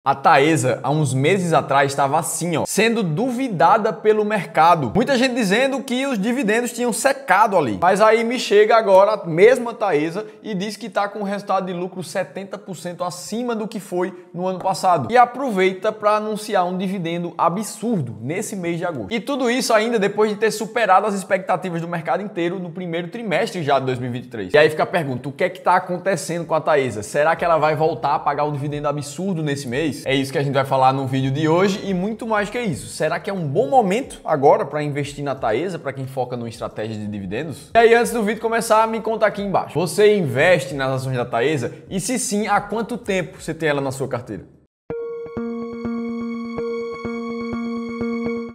A Taesa, há uns meses atrás, estava assim, ó, sendo duvidada pelo mercado. Muita gente dizendo que os dividendos tinham secado ali. Mas aí me chega agora a mesma Taesa e diz que está com um resultado de lucro 70% acima do que foi no ano passado. E aproveita para anunciar um dividendo absurdo nesse mês de agosto. E tudo isso ainda depois de ter superado as expectativas do mercado inteiro no primeiro trimestre já de 2023. E aí fica a pergunta, o que é que está acontecendo com a Taesa? Será que ela vai voltar a pagar um dividendo absurdo nesse mês? É isso que a gente vai falar no vídeo de hoje e muito mais que isso. Será que é um bom momento agora para investir na Taesa, para quem foca numa estratégia de dividendos? E aí, antes do vídeo começar, me conta aqui embaixo. Você investe nas ações da Taesa? E se sim, há quanto tempo você tem ela na sua carteira?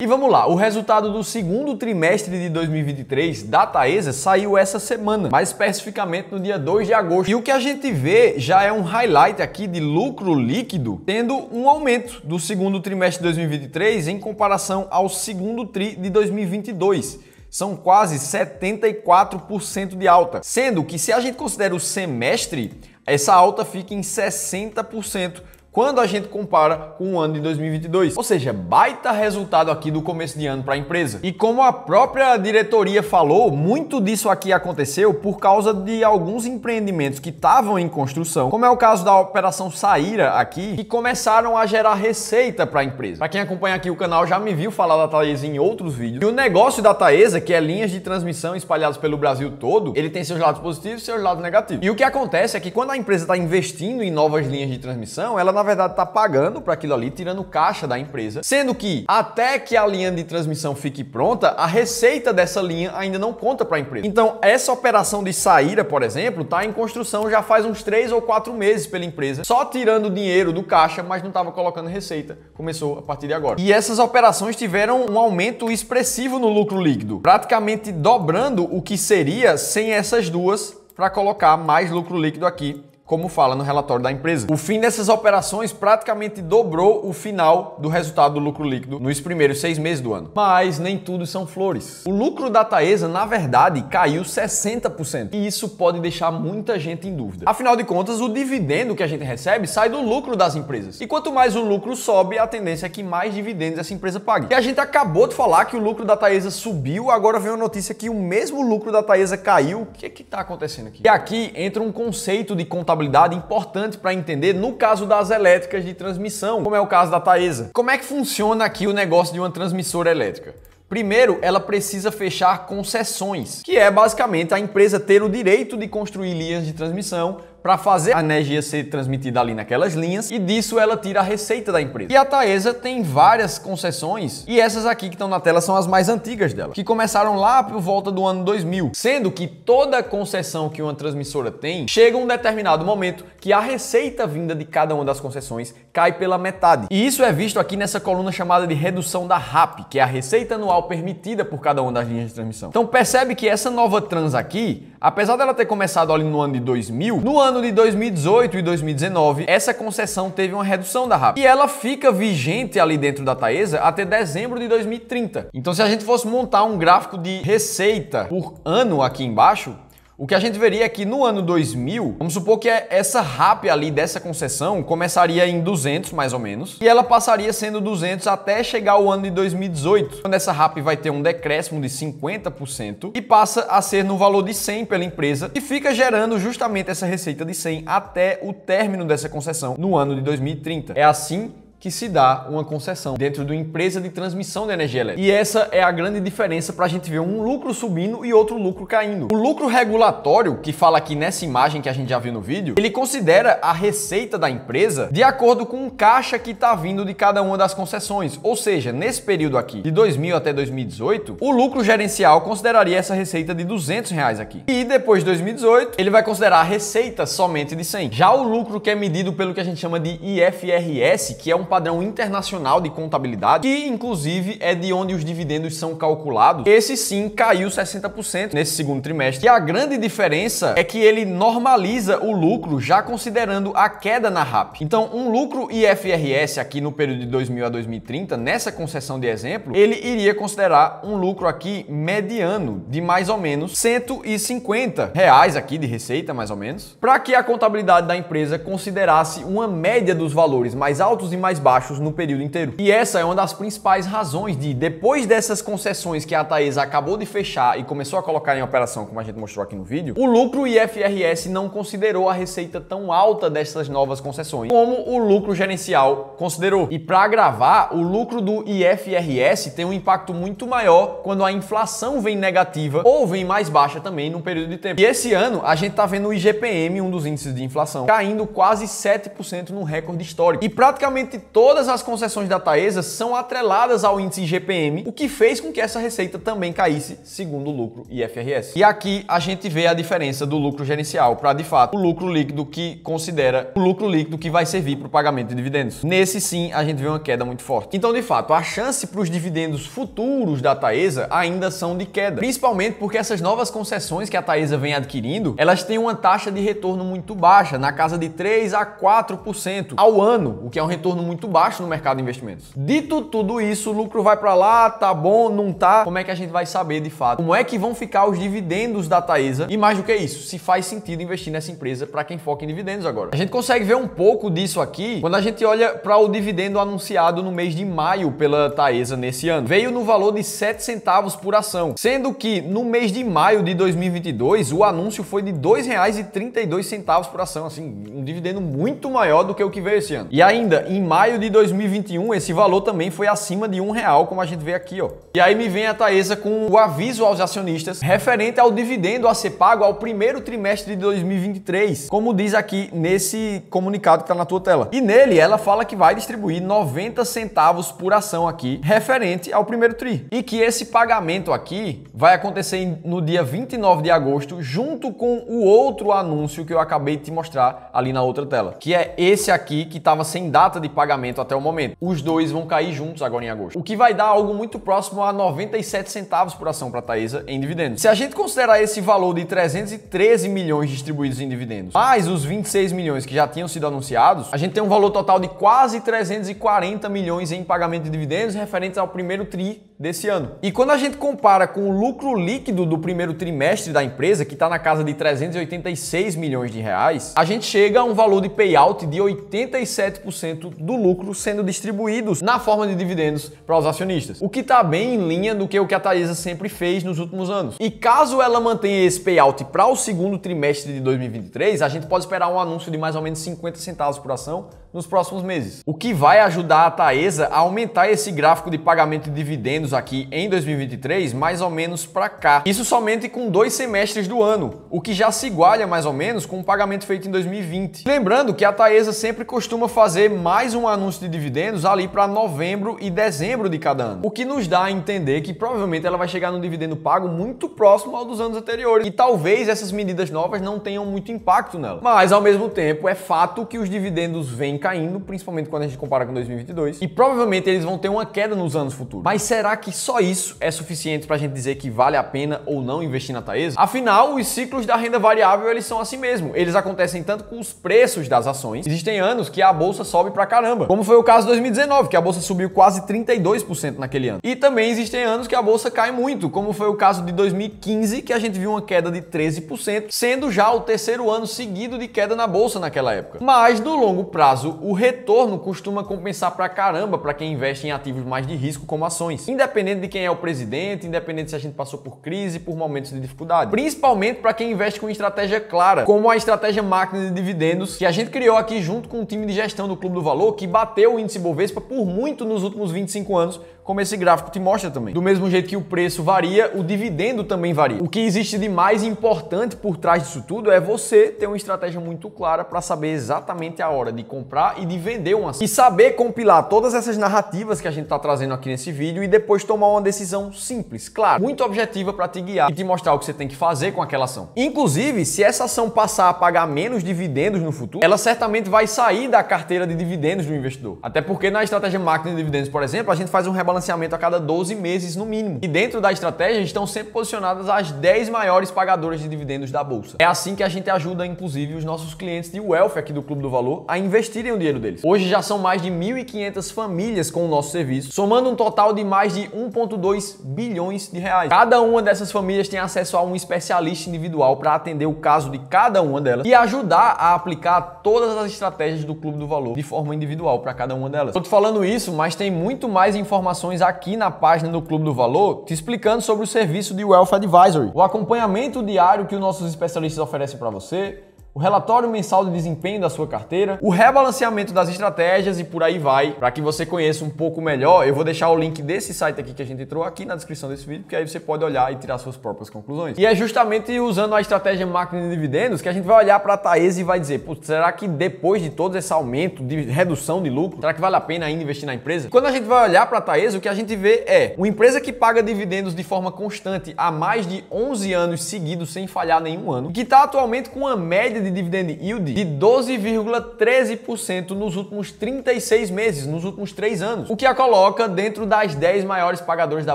E vamos lá, o resultado do segundo trimestre de 2023 da Taesa saiu essa semana, mais especificamente no dia 2 de agosto. E o que a gente vê já é um highlight aqui de lucro líquido, tendo um aumento do segundo trimestre de 2023 em comparação ao segundo tri de 2022. São quase 74% de alta, sendo que se a gente considera o semestre, essa alta fica em 60%. Quando a gente compara com o ano de 2022. Ou seja, baita resultado aqui do começo de ano para a empresa. E como a própria diretoria falou, muito disso aqui aconteceu por causa de alguns empreendimentos que estavam em construção, como é o caso da Operação Saíra aqui, que começaram a gerar receita para a empresa. Para quem acompanha aqui o canal já me viu falar da Taesa em outros vídeos. E o negócio da Taesa, que é linhas de transmissão espalhadas pelo Brasil todo, ele tem seus lados positivos e seus lados negativos. E o que acontece é que quando a empresa está investindo em novas linhas de transmissão, ela na verdade está pagando para aquilo ali, tirando caixa da empresa, sendo que até que a linha de transmissão fique pronta, a receita dessa linha ainda não conta para a empresa. Então, essa operação de Saíra, por exemplo, está em construção já faz uns 3 ou 4 meses pela empresa, só tirando dinheiro do caixa, mas não estava colocando receita. Começou a partir de agora. E essas operações tiveram um aumento expressivo no lucro líquido, praticamente dobrando o que seria sem essas duas para colocar mais lucro líquido aqui, como fala no relatório da empresa. O fim dessas operações praticamente dobrou o final do resultado do lucro líquido nos primeiros 6 meses do ano. Mas nem tudo são flores. O lucro da Taesa, na verdade, caiu 60%. E isso pode deixar muita gente em dúvida. Afinal de contas, o dividendo que a gente recebe sai do lucro das empresas. E quanto mais o lucro sobe, a tendência é que mais dividendos essa empresa pague. E a gente acabou de falar que o lucro da Taesa subiu, agora vem uma notícia que o mesmo lucro da Taesa caiu. O que é que está acontecendo aqui? E aqui entra um conceito de contabilidade importante para entender no caso das elétricas de transmissão, como é o caso da Taesa. Como é que funciona aqui o negócio de uma transmissora elétrica? Primeiro, ela precisa fechar concessões, que é basicamente a empresa ter o direito de construir linhas de transmissão para fazer a energia ser transmitida ali naquelas linhas e disso ela tira a receita da empresa. E a Taesa tem várias concessões e essas aqui que estão na tela são as mais antigas dela, que começaram lá por volta do ano 2000, sendo que toda concessão que uma transmissora tem, chega um determinado momento que a receita vinda de cada uma das concessões cai pela metade. E isso é visto aqui nessa coluna chamada de redução da RAP, que é a receita anual permitida por cada uma das linhas de transmissão. Então percebe que essa nova trans aqui, apesar dela ter começado ali no ano de 2000, no ano de 2018 e 2019, essa concessão teve uma redução da RAP. E ela fica vigente ali dentro da Taesa até dezembro de 2030. Então, se a gente fosse montar um gráfico de receita por ano aqui embaixo, o que a gente veria é que no ano 2000, vamos supor que essa RAP ali dessa concessão começaria em 200 mais ou menos, e ela passaria sendo 200 até chegar ao ano de 2018, quando essa RAP vai ter um decréscimo de 50% e passa a ser no valor de 100 pela empresa e fica gerando justamente essa receita de 100 até o término dessa concessão no ano de 2030. É assim que se dá uma concessão dentro de uma empresa de transmissão de energia elétrica. E essa é a grande diferença para a gente ver um lucro subindo e outro lucro caindo. O lucro regulatório, que fala aqui nessa imagem que a gente já viu no vídeo, ele considera a receita da empresa de acordo com o caixa que está vindo de cada uma das concessões. Ou seja, nesse período aqui, de 2000 até 2018, o lucro gerencial consideraria essa receita de R$200 aqui. E depois de 2018, ele vai considerar a receita somente de 100. Já o lucro que é medido pelo que a gente chama de IFRS, que é um padrão internacional de contabilidade, que inclusive é de onde os dividendos são calculados, esse sim caiu 60% nesse segundo trimestre. E a grande diferença é que ele normaliza o lucro já considerando a queda na RAP. Então, um lucro IFRS aqui no período de 2000 a 2030, nessa concessão de exemplo, ele iria considerar um lucro aqui mediano de mais ou menos R$150 aqui de receita, mais ou menos, para que a contabilidade da empresa considerasse uma média dos valores mais altos e mais baixos no período inteiro. E essa é uma das principais razões de, depois dessas concessões que a Taesa acabou de fechar e começou a colocar em operação, como a gente mostrou aqui no vídeo, o lucro IFRS não considerou a receita tão alta dessas novas concessões, como o lucro gerencial considerou. E para agravar, o lucro do IFRS tem um impacto muito maior quando a inflação vem negativa ou vem mais baixa também num período de tempo. E esse ano a gente tá vendo o IGPM, um dos índices de inflação, caindo quase 7% num recorde histórico. E praticamente todas as concessões da Taesa são atreladas ao índice IGPM, o que fez com que essa receita também caísse, segundo o lucro IFRS. E aqui a gente vê a diferença do lucro gerencial para, de fato, o lucro líquido que considera o lucro líquido que vai servir para o pagamento de dividendos. Nesse sim, a gente vê uma queda muito forte. Então, de fato, a chance para os dividendos futuros da Taesa ainda são de queda, principalmente porque essas novas concessões que a Taesa vem adquirindo, elas têm uma taxa de retorno muito baixa, na casa de 3 a 4% ao ano, o que é um retorno muito baixo no mercado de investimentos. Dito tudo isso, o lucro vai para lá, tá bom, não tá? Como é que a gente vai saber de fato? Como é que vão ficar os dividendos da Taesa? E mais do que isso, se faz sentido investir nessa empresa para quem foca em dividendos agora. A gente consegue ver um pouco disso aqui quando a gente olha para o dividendo anunciado no mês de maio pela Taesa nesse ano. Veio no valor de 7 centavos por ação, sendo que no mês de maio de 2022 o anúncio foi de R$ 2,32 por ação, assim, um dividendo muito maior do que o que veio esse ano. E ainda, em maio de 2021, esse valor também foi acima de R$ 1, como a gente vê aqui, ó. E aí me vem a Taesa com o aviso aos acionistas referente ao dividendo a ser pago ao primeiro trimestre de 2023, como diz aqui nesse comunicado que tá na tua tela. E nele ela fala que vai distribuir 90 centavos por ação aqui, referente ao primeiro tri. E que esse pagamento aqui vai acontecer no dia 29 de agosto, junto com o outro anúncio que eu acabei de te mostrar ali na outra tela, que é esse aqui que estava sem data de pagamento até o momento. Os dois vão cair juntos agora em agosto, o que vai dar algo muito próximo a 97 centavos por ação para a Taesa em dividendos. Se a gente considerar esse valor de 313 milhões distribuídos em dividendos, mais os 26 milhões que já tinham sido anunciados, a gente tem um valor total de quase 340 milhões em pagamento de dividendos referentes ao primeiro tri desse ano. E quando a gente compara com o lucro líquido do primeiro trimestre da empresa, que está na casa de 386 milhões de reais, a gente chega a um valor de payout de 87% do lucro sendo distribuídos na forma de dividendos para os acionistas, o que está bem em linha do que o que a Taesa sempre fez nos últimos anos. E caso ela mantenha esse payout para o segundo trimestre de 2023, a gente pode esperar um anúncio de mais ou menos 50 centavos por ação nos próximos meses, o que vai ajudar a Taesa a aumentar esse gráfico de pagamento de dividendos aqui em 2023 mais ou menos para cá. Isso somente com 2 semestres do ano, o que já se iguala mais ou menos com o pagamento feito em 2020. Lembrando que a Taesa sempre costuma fazer mais um anúncio de dividendos ali para novembro e dezembro de cada ano, o que nos dá a entender que provavelmente ela vai chegar no dividendo pago muito próximo ao dos anos anteriores, e talvez essas medidas novas não tenham muito impacto nela. Mas ao mesmo tempo é fato que os dividendos vêm caindo, principalmente quando a gente compara com 2022, e provavelmente eles vão ter uma queda nos anos futuros. Mas será que só isso é suficiente para a gente dizer que vale a pena ou não investir na Taesa? Afinal, os ciclos da renda variável eles são assim mesmo. Eles acontecem tanto com os preços das ações. Existem anos que a bolsa sobe pra caramba, como foi o caso de 2019, que a bolsa subiu quase 32% naquele ano. E também existem anos que a bolsa cai muito, como foi o caso de 2015, que a gente viu uma queda de 13%, sendo já o terceiro ano seguido de queda na bolsa naquela época. Mas no longo prazo, o retorno costuma compensar pra caramba para quem investe em ativos mais de risco como ações, independente de quem é o presidente, independente se a gente passou por crise, por momentos de dificuldade. Principalmente para quem investe com estratégia clara, como a estratégia máquina de dividendos, que a gente criou aqui junto com o time de gestão do Clube do Valor, que bateu o índice Bovespa por muito nos últimos 25 anos, como esse gráfico te mostra também. Do mesmo jeito que o preço varia, o dividendo também varia. O que existe de mais importante por trás disso tudo é você ter uma estratégia muito clara para saber exatamente a hora de comprar comprar e de vender uma ação. E saber compilar todas essas narrativas que a gente está trazendo aqui nesse vídeo e depois tomar uma decisão simples, claro, muito objetiva para te guiar e te mostrar o que você tem que fazer com aquela ação. Inclusive, se essa ação passar a pagar menos dividendos no futuro, ela certamente vai sair da carteira de dividendos do investidor. Até porque na estratégia máquina de dividendos, por exemplo, a gente faz um rebalanceamento a cada 12 meses no mínimo. E dentro da estratégia estão sempre posicionadas as 10 maiores pagadoras de dividendos da bolsa. É assim que a gente ajuda, inclusive, os nossos clientes de wealth aqui do Clube do Valor a investirem o dinheiro deles. Hoje já são mais de 1.500 famílias com o nosso serviço, somando um total de mais de 1,2 bilhões de reais. Cada uma dessas famílias tem acesso a um especialista individual para atender o caso de cada uma delas e ajudar a aplicar todas as estratégias do Clube do Valor de forma individual para cada uma delas. Estou te falando isso, mas tem muito mais informações aqui na página do Clube do Valor te explicando sobre o serviço de Wealth Advisory, o acompanhamento diário que os nossos especialistas oferecem para você, o relatório mensal de desempenho da sua carteira, o rebalanceamento das estratégias e por aí vai. Para que você conheça um pouco melhor, eu vou deixar o link desse site aqui que a gente entrou aqui na descrição desse vídeo, porque aí você pode olhar e tirar suas próprias conclusões. E é justamente usando a estratégia máquina de dividendos que a gente vai olhar para a Taesa e vai dizer, putz, será que depois de todo esse aumento de redução de lucro, será que vale a pena ainda investir na empresa? Quando a gente vai olhar para a Taesa, o que a gente vê é uma empresa que paga dividendos de forma constante há mais de 11 anos seguidos sem falhar nenhum ano, que está atualmente com uma média de dividend yield de 12,13% nos últimos 36 meses, nos últimos 3 anos, o que a coloca dentro das 10 maiores pagadoras da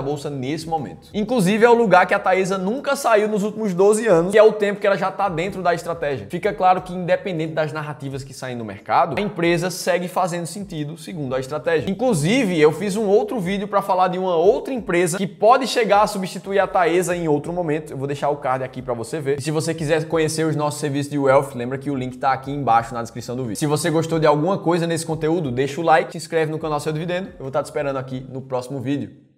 bolsa nesse momento. Inclusive é o lugar que a Taesa nunca saiu nos últimos 12 anos, que é o tempo que ela já está dentro da estratégia. Fica claro que independente das narrativas que saem no mercado, a empresa segue fazendo sentido segundo a estratégia. Inclusive, eu fiz um outro vídeo para falar de uma outra empresa que pode chegar a substituir a Taesa em outro momento. Eu vou deixar o card aqui para você ver. E se você quiser conhecer os nossos serviços de wealth, lembra que o link está aqui embaixo na descrição do vídeo. Se você gostou de alguma coisa nesse conteúdo, deixa o like, se inscreve no canal Seu Dividendo. Eu vou estar te esperando aqui no próximo vídeo.